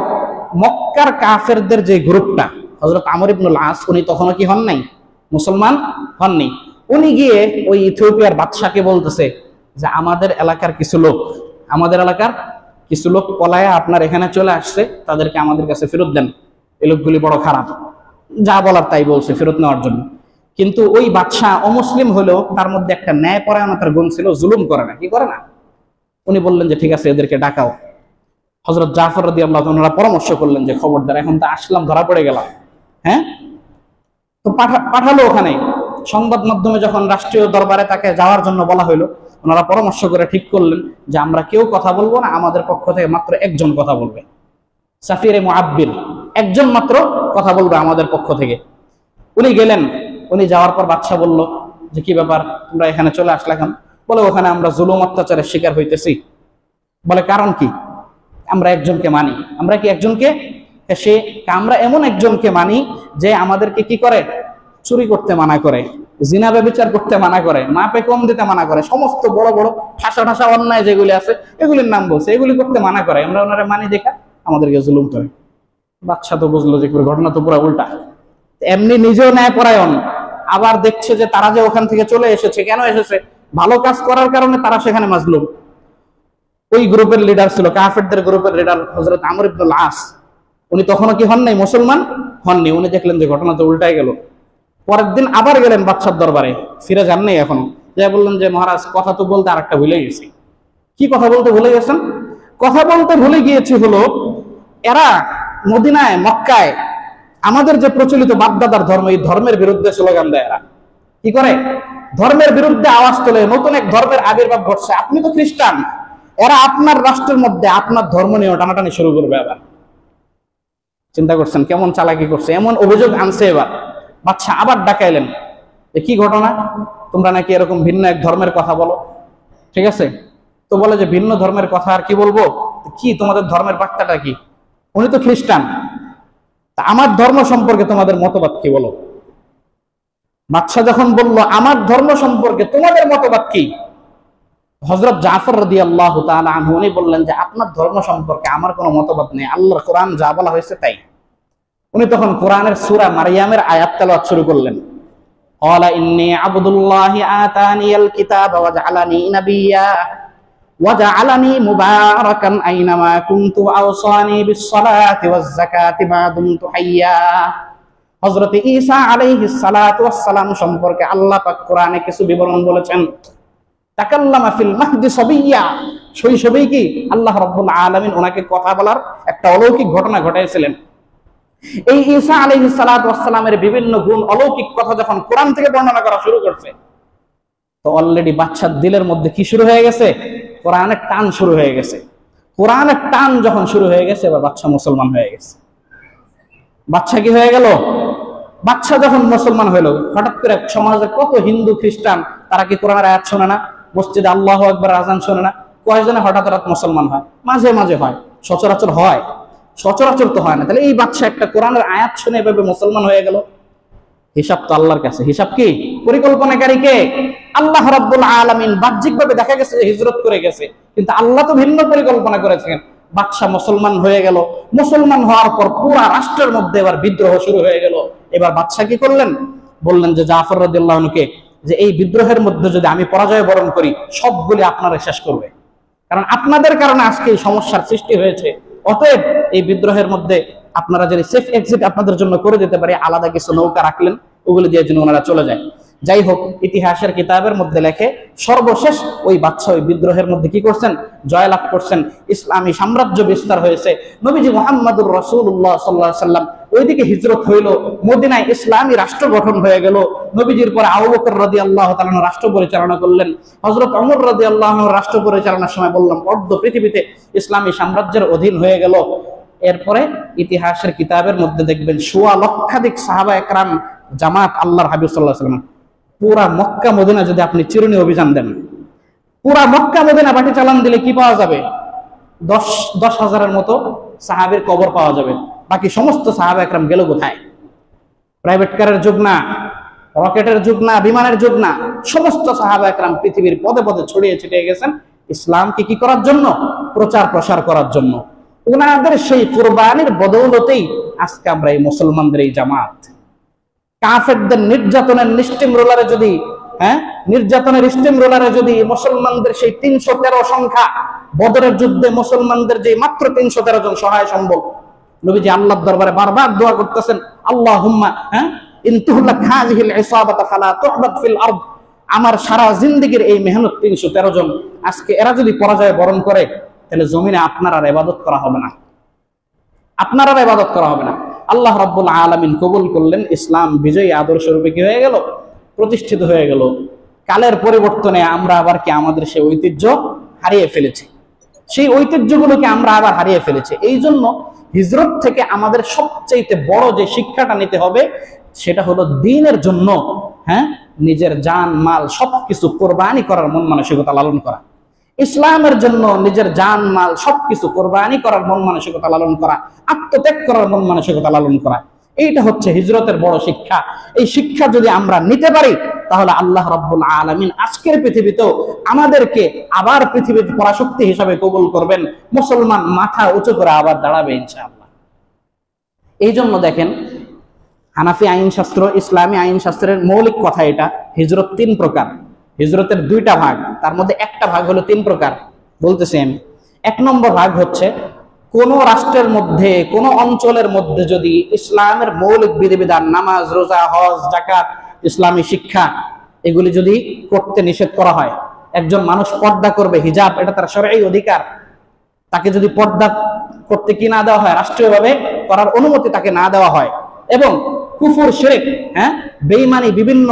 Speaker 1: মক্কার কাফেরদের যে গ্রুপটা, হযরত আমর ইবনুল আস, উনি তখনও কি হন নাই? মুসলমান হননি। উনি গিয়ে ওই ইথিওপিয়ার বাদশাকে বলতেছে যে আমাদের এলাকার কিছু লোক পলায়া আপনার এখানে চলে আসছে, তাদেরকে আমাদের কাছে ফেরত দেন, এই লোকগুলি বড় খারাপ। যা বলার তাই বলছে ফেরত নেওয়ার জন্য। কিন্তু ওই বাদশা অমুসলিম হলেও তার মধ্যে একটা ন্যায় পরায়ণতার গুণ ছিল, জুলুম করে না। কি করে না? উনি বললেন যে ঠিক আছে, এদেরকে ডাকাও। হযরত জাফর রাদিয়াল্লাহু তাআলা ওনারা পরামর্শ করলেন যে খবরদার, এখন তো আসলাম, ধরা পড়ে গেলাম, হ্যাঁ। তো পাঠালো ওখানে। সংবাদ মাধ্যমে যখন রাষ্ট্রীয় দরবারে তাকে যাওয়ার জন্য বলা হইলো, ওনারা পরামর্শ করে ঠিক করলেন যে আমরা কেউ কথা বলবো না, আমাদের পক্ষ থেকে মাত্র একজন কথা বলবে, সাফিরে মুআব্বির, একজন মাত্র কথা বলবে আমাদের পক্ষ থেকে। উনি গেলেন। উনি যাওয়ার পর বাদশা বলল যে কি ব্যাপার, তোমরা এখানে চলে আসলে এখন? বলে ওখানে আমরা জুলুম অত্যাচারের শিকার হইতেছি। বলে কারণ কি? আমরা একজনকে মানি। আমরা কি একজনকে? আমরা এমন একজনকে মানি যে আমাদেরকে কি করে? চুরি করতে মানা করে, জিনা ব্যভিচার করতে মানা করে, মাপে কম দিতে মানা করে, সমস্ত বড় বড় ঠাসা অন্যায় যেগুলি আছে এগুলির নাম বলছে, এগুলি করতে মানা করে। আমরা ওনারা মানি দেখা আমাদেরকে জুলুম করে। বাদশা তো বুঝলো যে ঘটনা তো পুরো উল্টা। এমনি নিজেও ন্যায় পরায়ণ, আবার দেখছে যে তারা যে ওখান থেকে চলে এসেছে, কেন এসেছে? ভালো কাজ করার কারণে তারা সেখানে মাজলুম। ওই গ্রুপের লিডার ছিল, কাফেরদের গ্রুপের লিডার হযরত আমর ইবনুল আস। উনি তখনও কি হন নাই? মুসলমান হননি। উনি দেখলেন যে ঘটনা তো উল্টাই গেল। পরের দিন আবার গেলেন বাদশার দরবারে, ফিরে যান নাই এখনো। যা বললেন যে মহারাজ, কথা তো বলতে আর একটা ভুলে গেছি। কি কথা বলতে ভুলে গেছেন? কথা বলতে ভুলে গিয়েছি হলো, এরা মদিনায়, মক্কায় আমাদের যে প্রচলিত বাপদাদার ধর্ম, এই ধর্মের বিরুদ্ধে স্লোগান দেয়। এরা কি করে? ধর্মের বিরুদ্ধে আওয়াজ তোলে, নতুন এক ধর্মের আবির্ভাব ঘটছে। আপনি তো খ্রিস্টান, এরা আপনার রাষ্ট্রের মধ্যে আপনার ধর্ম নিয়ে টানাটানি শুরু করবে। আবার চিন্তা করছেন কেমন চালাকি করছে, এমন অভিযোগ আনছে। এবার বাদশা আবার ডাকাইলেন যে কি ঘটনা, তোমরা নাকি এরকম ভিন্ন এক ধর্মের কথা বলো, ঠিক আছে? তো বলে যে ভিন্ন ধর্মের কথা আর কি বলবো, কি তোমাদের ধর্মের বার্তাটা কি? উনি তো খ্রিস্টান, তা আমার ধর্ম সম্পর্কে তোমাদের মতবাদ কি বলো। বাদশা যখন বলল আমার ধর্ম সম্পর্কে তোমাদের মতবাদ কি, হযরত জাফর রাদিয়াল্লাহু তাআলা আনহু উনি বললেন যে আপনার ধর্ম সম্পর্কে আমার কোনো মতবাদ নেই, আল্লাহর কোরআন যা বলা হয়েছে তাই। উনি তখন কোরআনের সূরা মারইয়ামের আয়াত তেলাওয়াত শুরু করলেন। ক্বালা ইন্নী আবদুল্লাহি আতানিয়াল কিতাবা ওয়া জাআলানি নাবিয়্যা ওয়া জাআলানি মুবারাকান আইনামা কুনতু আওসানি বিস-সালাতি ওয়াজ-যাকাতি মা দুমতু হাইয়্যা। হযরত ঈসা আলাইহিস সালাতু ওয়াস সালাম সম্পর্কে আল্লাহ পাক কোরআনে কিছু বিবরণ বলেছেন। তাকাল্লামা ফিল মাহদি সাবিয়্যা, শৈশবেই কি আল্লাহ রাব্বুল আলামিন ওনাকে কথা বলার একটা অলৌকিক ঘটনা ঘটাইছিলেন। এই ঈসা আলাইহিস সালাতু ওয়াস সালামের বিভিন্ন গুণ, অলৌকিক কথা যখন কোরআন থেকে বর্ণনা করা শুরু করছে, তো অলরেডি বাদশার দিলের মধ্যে কি শুরু হয়ে গেছে? কোরআনের টান শুরু হয়ে গেছে। কোরআনের টান যখন শুরু হয়ে গেছে, এবার বাদশা মুসলমান হয়ে গেছে। বাদশা কি হয়ে গেল? বাদশা যখন মুসলমান হইল, হঠাৎ করে সমাজে কত হিন্দু খ্রিস্টান, তারা কি কোরআনের আয়াত শোনে না? মসজিদে আল্লাহু আকবার আযান শোনে না? কয়জনে হঠাৎ হঠাৎ মুসলমান হয়? মাঝে মাঝে হয়, সচরাচর হয়? সচরাচর তো হয় না। তাহলে এই বাদশা একটা কোরআনের আয়াত শুনে এভাবে মুসলমান হয়ে গেল। হিসাব তো আল্লাহর কাছে। হিসাব কি? পরিকল্পনাকারী কে? আল্লাহ রাব্বুল আলামিন। বাহ্যিকভাবে দেখা গেছে যে হিজরত করে গেছে, কিন্তু আল্লাহ তো ভিন্ন পরিকল্পনা করেছেন। বাদশা মুসলমান হয়ে গেল। মুসলমান হওয়ার পর পুরা রাষ্ট্রের মধ্যে এবার বিদ্রোহ শুরু হয়ে গেল। এবার বাদশা কি করলেন? বললেন যে জাফর রাদিয়াল্লাহু আনহুকে যে এই বিদ্রোহের মধ্যে যদি আমি পরাজয় বরণ করি, সবগুলি আপনারা শেষ করবে, কারণ আপনাদের কারণে আজকে এই সমস্যার সৃষ্টি হয়েছে। অতএব এই বিদ্রোহের মধ্যে আপনারা যদি সেফ এক্সিট আপনাদের জন্য করে দিতে পারে, আলাদা কিছু নৌকা রাখলেন, ওগুলি দিয়ে যেন ওনারা চলে যায়। যাই হোক, ইতিহাসের কিতাবের মধ্যে লেখে সর্বশেষ ওই বাদশা ওই বিদ্রোহের মধ্যে কি করছেন? জয়লাভ করছেন। ইসলামী সাম্রাজ্য বিস্তার হয়েছে। নবীজি মুহাম্মদুর রাসূলুল্লাহ সাল্লাল্লাহু আলাইহি সাল্লাম ওইদিকে হিজরত হইল, মদিনায় ইসলামী রাষ্ট্র গঠন হয়ে গেল। নবীজির পরে আবু বকর রাদিয়াল্লাহু তাআলা রাষ্ট্র পরিচালনা করলেন। হযরত ওমর রাদিয়াল্লাহু আনহু রাষ্ট্র পরিচালনার সময় বললাম অর্ধ পৃথিবীতে ইসলামী সাম্রাজ্যের অধীন হয়ে গেল। এরপরে ইতিহাসের কিতাবের মধ্যে দেখবেন ১৬ লক্ষাধিক সাহাবা একরাম জামাত আল্লাহর হাবিব সাল্লাল্লাহু আলাইহি ওয়াসাল্লাম। পুরা মক্কা মদিনা যদি আপনি চিরুনি অভিযান দেন, পুরা মক্কা মদিনা বাটি চালান দিলে কি পাওয়া যাবে? ১০,০০০-এর মতো সাহাবীর কবর পাওয়া যাবে। বাকি সমস্ত সাহাবা একরাম গেল কোথায়? প্রাইভেট কারের যুগ না, রকেটের যুগ না, বিমানের যুগ না। সমস্ত সাহাবা একরাম পৃথিবীর পদে পদে ছড়িয়ে ছিটিয়ে গেছেন ইসলামকে কি করার জন্য? প্রচার প্রসার করার জন্য। ওনাদের সেই কুরবানির বদৌলতেই আজকে আমরা এই মুসলমানদের এই জামাত। কাফেরদের নির্যাতনের নিষ্টিম রোলারে যদি হ্যাঁ, নির্যাতনের স্টিম রোলারে যদি মুসলমানদের সেই 313 সংখ্যা, বদরের যুদ্ধে মুসলমানদের যে মাত্র 313 জন সহায় সম্বল, নবীজি আল্লাহর দরবারে বারবার দোয়া করতেছেন, আল্লাহুম্মা ইন তুহলাক হাযিহিল ইসাবাতা ফালা তুহবাত ফিল আরদ। আমার সারা জিন্দেগীর এই মেহনত 313 জন, আজকে এরা যদি পরাজয় বরণ করে, তাহলে জমিনে আপনার আর ইবাদত করা হবে না, আপনার আর ইবাদত করা হবে না। আল্লাহ রাব্বুল আলামিন কবুল করলেন, ইসলাম বিজয়ী আদর্শ রূপে কি হয়ে গেল, প্রতিষ্ঠিত হয়ে গেল। কালের পরিবর্তনে আমরা আবার কি আমাদের সেই ঐতিহ্য হারিয়ে ফেলেছি, সেই ঐতিহ্যগুলোকে আমরা আবার হারিয়ে ফেলেছি। এই জন্য হিজরত থেকে আমাদের সবচেয়ে বড় যে শিক্ষাটা নিতে হবে, সেটা হলো দ্বীনের জন্য হ্যাঁ নিজের জান মাল সবকিছু কোরবানি করার মন মানসিকতা লালন করা, ইসলামের জন্য নিজের জান মাল সবকিছু কোরবানি করার মন মানসিকতা লালন করা, আত্মত্যাগ করার মন মানসিকতা লালন করা। এইটা হচ্ছে হিজরতের বড় শিক্ষা। এই শিক্ষা যদি আমরা নিতে পারি, তাহলে আল্লাহ রাব্বুল আলামিন আজকের পৃথিবীতেও আমাদেরকে আবার পৃথিবীর পরাশক্তি হিসাবে কবুল করবেন, মুসলমান মাথা উঁচু করে আবার দাঁড়াবে ইনশাআল্লাহ। এই জন্য দেখেন, হানাফি আইন শাস্ত্র, ইসলামী আইন শাস্ত্রের মৌলিক কথা এটা, হিজরত 3 প্রকার, হিজরতের 2টা ভাগ, তার মধ্যে একটা ভাগ হলো 3 প্রকার। বলতেছি আমি, 1 নম্বর ভাগ হচ্ছে কোন রাষ্ট্রের মধ্যে, কোন অঞ্চলের মধ্যে যদি ইসলামের মৌলিক বিধিবিধান, নামাজ, রোজা, হজ, যাকাত, ইসলামী শিক্ষা, এগুলি যদি করতে নিষেধ করা হয়, একজন মানুষ পর্দা করবে, হিজাব, এটা তার শরঈ অধিকার, তাকে যদি পর্দা করতে কি না দেওয়া হয়, রাষ্ট্রীয়ভাবে করার অনুমতি তাকে না দেওয়া হয়, এবং কুফর, শিরক, হ্যাঁ বেঈমানি, বিভিন্ন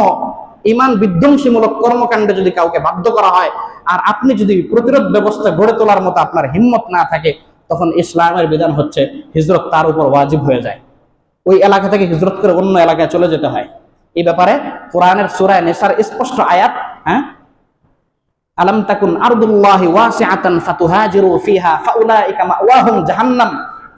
Speaker 1: ঈমান বিধ্বংসীমূলক কর্মকাণ্ডে যদি কাউকে বাধ্য করা হয়, আর আপনি যদি প্রতিরোধ ব্যবস্থা গড়ে তোলার মতো আপনার হিম্মত না থাকে, তখন ইসলামের বিধান হচ্ছে হিজরত তার উপর ওয়াজিব হয়ে যায়, ওই এলাকা থেকে হিজরত করে অন্য এলাকায় চলে যেতে হয়। এই ব্যাপারে কোরআনের সূরা নিসার স্পষ্ট আয়াত, হ্যাঁ, আলাম তাকুন আরদুল্লাহি ওয়াসিআতান ফাতুহাজিরু ফিহা ফাউলাইকা মাওয়াহুম জাহান্নাম।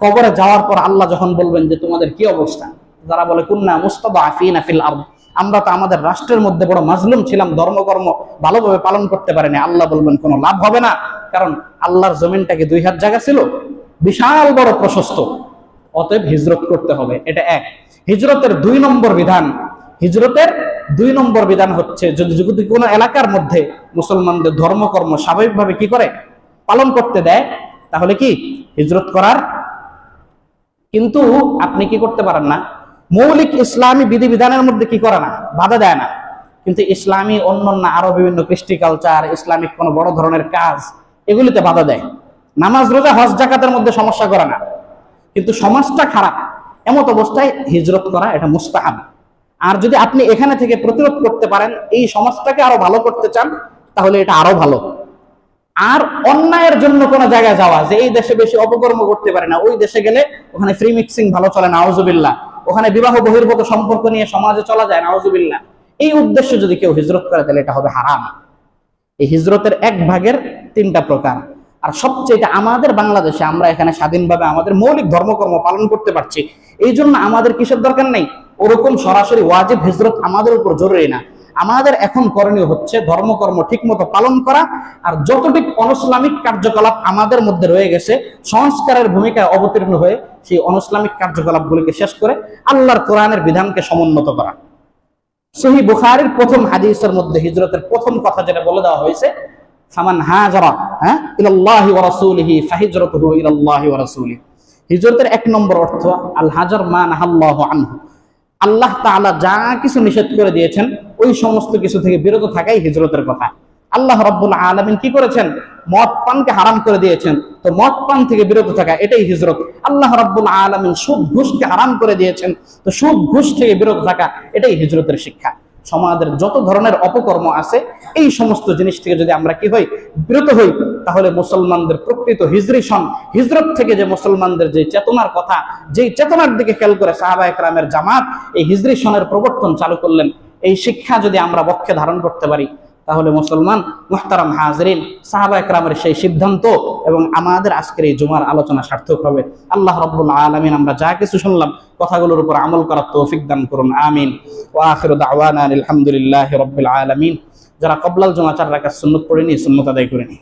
Speaker 1: কবরে যাওয়ার পর আল্লাহ যখন বলবেন যে তোমাদের কি অবস্থা, যারা বলে কুন্না মুস্তাদআফিনা ফিল আরদ, আমরা তো আমাদের রাষ্ট্রের মধ্যে বড় মাজলুম ছিলাম, ধর্মকর্ম ভালোভাবে পালন করতে পারিনি, আল্লাহ বলবেন কোনো লাভ হবে না, কারণ আল্লাহর জমিনটাকে 2 হাত জায়গা ছিল, বিশাল বড় প্রশস্ত, অতএব হিজরত করতে হবে। এটা এক। হিজরতের 2 নম্বর বিধান, হিজরতের 2 নম্বর বিধান হচ্ছে যদি কোনো এলাকার মধ্যে মুসলমানদের ধর্মকর্ম স্বাভাবিকভাবে কি করে পালন করতে দেয়, তাহলে কি হিজরত করার, কিন্তু আপনি কি করতে পারেন না, মৌলিক ইসলামী বিধিবিধানের মধ্যে কি করে না, বাধা দেয় না, কিন্তু ইসলামী অন্যান্য আরো বিভিন্ন কৃষ্টি কালচার, ইসলামিক কোনো বড় ধরনের কাজ, এগুলিতে বাধা দেয়। নামাজ, রোজা, হজ, যাকাতের মধ্যে সমস্যা করে না, কিন্তু সমাজটা খারাপ, এমত অবস্থায় হিজরত করা এটা মুস্তাহাব। আর যদি আপনি এখানে থেকে প্রতিরোধ করতে পারেন, এই সমাজটাকে আরো ভালো করতে চান, তাহলে এটা আরো ভালো। আর অন্যায়ের জন্য কোন জায়গায় যাওয়া, যে এই দেশে বেশি অপকর্ম করতে পারে না, ওই দেশে গেলে ওখানে ফ্রি মিক্সিং ভালো চলে, নাউজুবিল্লাহ, ওখানে বিবাহ বহির্ভূত সম্পর্ক নিয়ে সমাজে চলা যায়, নাউজুবিল্লাহ, এই উদ্দেশ্যে যদি কেউ হিজরত করে, তাহলে এটা হবে হারাম। এই হিজরতের 1 ভাগের 3টা প্রকার। আর সবচেয়ে আমাদের বাংলাদেশে আমরা এখানে স্বাধীনভাবে আমাদের মৌলিক ধর্মকর্ম পালন করতে পারছি, এই জন্য আমাদের কিসের দরকার নেই, ওরকম সরাসরি ওয়াজিব হিজরত আমাদের উপর জরুরি না। আমাদের এখন করণীয় হচ্ছে ধর্মকর্ম ঠিকমতো পালন করা, আর যতটুকু অনইসলামিক কার্যকলাপ আমাদের মধ্যে রয়ে গেছে, সংস্কারের ভূমিকায় অবতীর্ণ হয়ে সেই অনইসলামিক কার্যকলাপগুলিকে শেষ করে আল্লাহর কোরআনের বিধানকে সমুন্নত করা। সহিহ বুখারীর প্রথম হাদিসের মধ্যে হিজরতের প্রথম কথা যেটা বলে দেওয়া হয়েছে, ফামান হাজারা ইলাল্লাহি ওয়া রাসূলিহি ফাহিজরাতুহু ইলাল্লাহি ওয়া রাসূলিহি। হিজরতের 1 নম্বর অর্থ আল হাজার মা নাহাল্লাহু আনহু, আল্লাহ তাআলা যা কিছু নিষেধ করে দিয়েছেন ওই সমস্ত কিছু থেকে বিরত থাকাই হিজরতের কথা। আল্লাহ রাব্বুল আলামিন কি করেছেন, মদ পানকে হারাম করে দিয়েছেন, তো মদ পান থেকে বিরত থাকা এটাই হিজরত। আল্লাহ রাব্বুল আলামিন সুদ ঘুষকে হারাম করে দিয়েছেন, তো সুদ ঘুষ থেকে বিরত থাকা এটাই হিজরতের শিক্ষা। সমাজের যত ধরনের অপকর্ম আছে, এই সমস্ত জিনিস থেকে যদি আমরা কি হই, বিরত হই, তাহলে মুসলমানদের প্রকৃত হিজরি সন, হিজরত থেকে যে মুসলমানদের যে চেতনার কথা, যেই চেতনার দিকে খেয়াল করে সাহাবায়ে কেরামের জামাত এই হিজরি সনের প্রবর্তন চালু করলেন, এই শিক্ষা যদি আমরা বক্ষে ধারণ করতে পারি, তাহলে মুসলমান মুহতারাম হাজরিন, সাহাবায়ে কেরামের সেই সিদ্ধান্ত এবং আমাদের আজকের এই জুমার আলোচনা সার্থক হবে। আল্লাহ রাব্বুল আলামিন আমরা যা কিছু শুনলাম কথাগুলোর উপর আমল করার তৌফিক দান করুন, আমিন। ওয়া আখিরু দাওয়ানা আলহামদুলিল্লাহি রাব্বিল আলামিন। যারা ক্বাবলাল জুমা 4 রাকাত সুন্নাত পড়েনি, সুন্নাত আদায় করে নি।